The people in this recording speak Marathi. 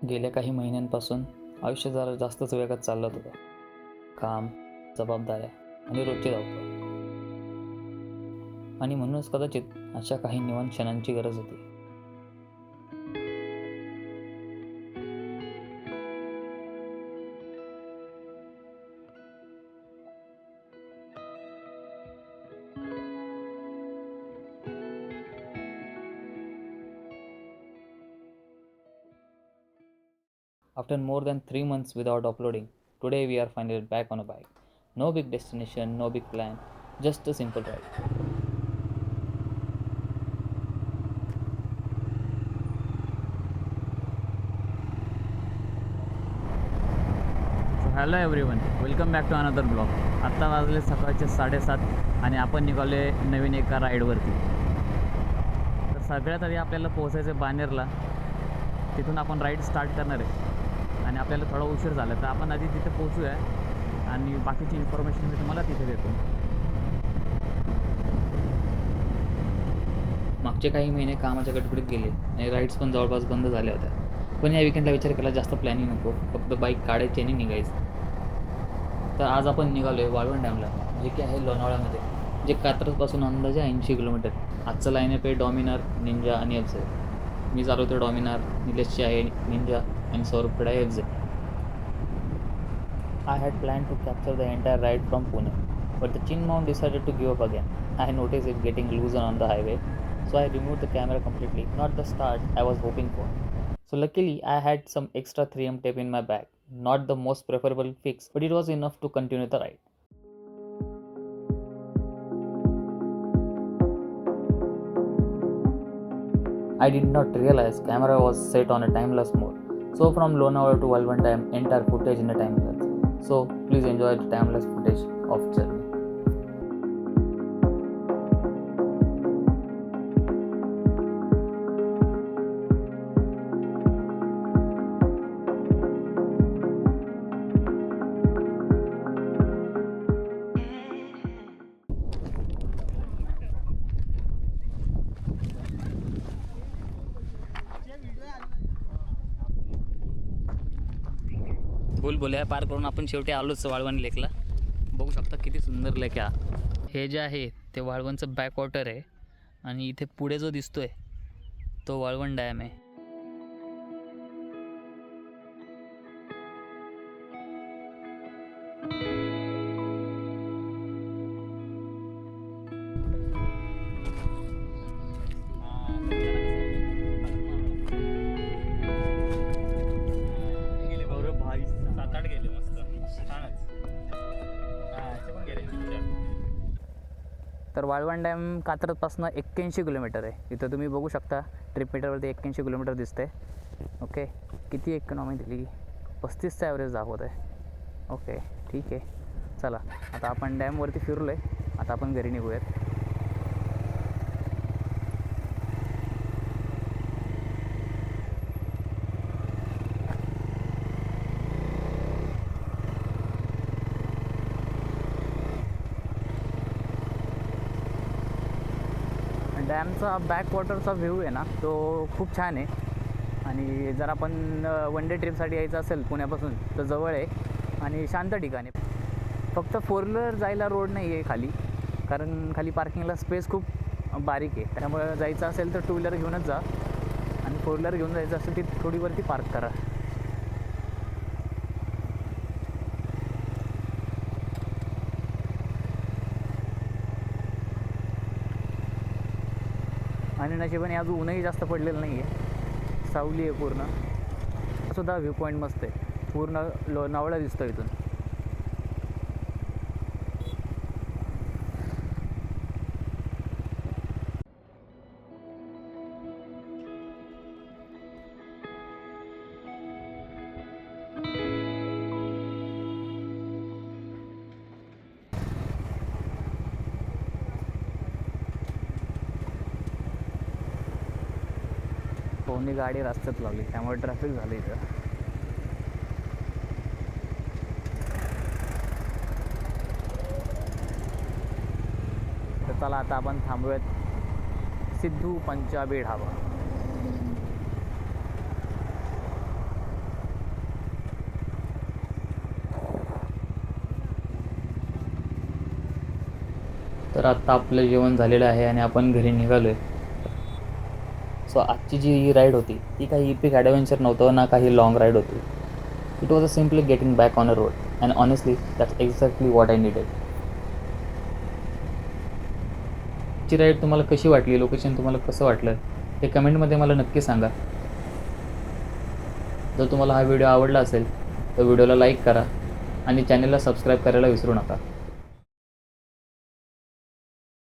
गेल्या काही महिन्यांपासून आयुष्य जरा जास्तच वेगात चालत होतं. काम, जबाबदाऱ्या आणि रोजची धावपळ. आणि म्हणूनच कदाचित अशा काही निवांत क्षणांची गरज होती. After more than 3 months without uploading, today we are finally back on a bike. No big destination, no big plan, just a simple ride. Hello everyone, welcome back to another blog. आत्ता वाजले सकाळचे 7:30 आणि आपण निघालो आहे नवीन एका राईडवरती. तर सगळ्यात आधी आपल्याला पोहोचायचं आहे बानेरला. तिथून आपण राईड स्टार्ट करणार आहे आणि आपल्याला थोडा उशीर झाला, तर आपण आधी तिथे पोहोचूया आणि बाकीची इन्फॉर्मेशन मी तुम्हाला तिथे देतो. मागचे काही महिने कामाच्या गडबडीत गेले आणि राईड्स पण जवळपास बंद झाल्या होत्या. पण या विकेंडला विचार केला जास्त प्लॅनिंग नको, फक्त बाईक काढायची आणि निघायचं. तर आज आपण निघालो आहे वाळवण डॅमला, जे की आहे लोणावळ्यामध्ये, जे कात्रजपासून अंदाजे 80 किलोमीटर. आजचं लाईनअप आहे डॉमिनार, निंजा आणि एफ झेड. मी चालवतो डॉमिनार, निलेशची आहे निंजा आणि सौरभकडे आहे F Z. I had planned to capture the entire ride from Pune, but the Chin mount decided to give up again. I noticed it getting looser on the highway, so I removed the camera completely. Not the start I was hoping for. So luckily, I had some extra 3M tape in my bag. Not the most preferable fix, but it was enough to continue the ride. I did not realize camera was set on a timeless mode. So from Lonavala to Walwhan Dam, entire footage in a time lapse. So please enjoy the timeless footage of journey. बोल्या पार करून आपण शेवटी आलोच वाळवण लेकला. बघू शकता किती सुंदर लेक आहे. हे जे आहे ते वाळवणचं बॅकवॉटर आहे आणि इथे पुढे जो दिसतोय तो वाळवण डॅम आहे. तर वाळवण डॅम कात्रजपासून 81 किलोमीटर आहे. इथं तुम्ही बघू शकता ट्रिप मीटरवरती 81 किलोमीटर दिसते. ओके, किती इकॉनॉमी दिली? 35चा ॲव्हरेज दाखवत आहे. ओके, ठीक आहे. चला आता आपण डॅमवरती फिरलो आहे, आता आपण घरी निघूयात. डॅमचा बॅकवॉटरचा व्ह्यू आहे ना, तो खूप छान आहे. आणि जर आपण वन डे ट्रिपसाठी यायचं असेल पुण्यापासून तर जवळ आहे आणि शांत ठिकाणी. फक्त 4 व्हीलर जायला रोड नाही आहे खाली, कारण खाली पार्किंगला स्पेस खूप बारीक आहे. त्यामुळे जायचं असेल तर 2 व्हीलर घेऊनच जा आणि 4 व्हीलर घेऊन जायचं असेल ती थोडीवरती पार्क करा. आणि नशिबाने आज ऊनही जास्त पडलेलं नाही आहे, सावली आहे पूर्ण. सुद्धा व्ह्यू पॉईंट मस्त आहे, पूर्ण लोणावळा दिसतो इथून. कोणी गाडी रस्त्यात लावली त्यामुळे ट्रॅफिक झालं इथं. तर चला आता आपण थांबूयात सिद्धू पंजाबी ढाबा. तर आत्ता आपलं जेवण झालेलं आहे आणि आपण घरी निघालो आहे. सो आजची जी राईड होती ती काही इपिक ॲडव्हेंचर नव्हतं ना काही लाँग राईड होती. It was a simply getting back on a road and honestly that's exactly what I needed. ची राईड तुम्हाला कशी वाटली, लोकेशन तुम्हाला कसं वाटलं हे कमेंटमध्ये मला नक्की सांगा. जर तुम्हाला हा व्हिडिओ आवडला असेल तर व्हिडिओला लाईक करा आणि चॅनलला सबस्क्राईब करायला विसरू नका.